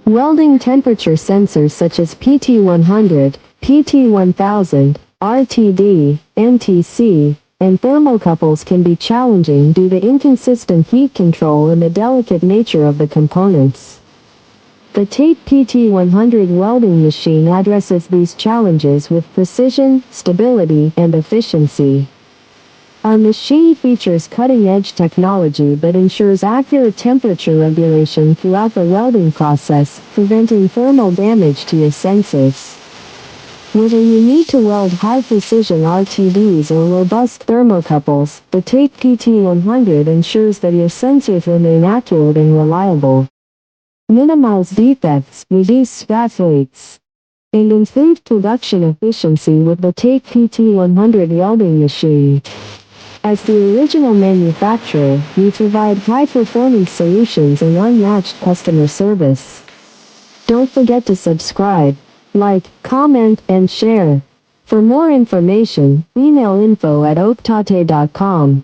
Welding temperature sensors such as PT100, PT1000, RTD, NTC, and thermocouples can be challenging due to inconsistent heat control and the delicate nature of the components. The TATE PT100 Welding Machine addresses these challenges with precision, stability, and efficiency. Our machine features cutting-edge technology that ensures accurate temperature regulation throughout the welding process, preventing thermal damage to your sensors. Whether you need to weld high-precision RTDs or robust thermocouples, the TATE PT100 ensures that your sensors remain accurate and reliable. Minimize defects, reduce scrap rates, and improve production efficiency with the TATE PT100 Welding Machine. As the original manufacturer, we provide high-performance solutions and unmatched customer service. Don't forget to subscribe, like, comment, and share. For more information, email info@opetate.com.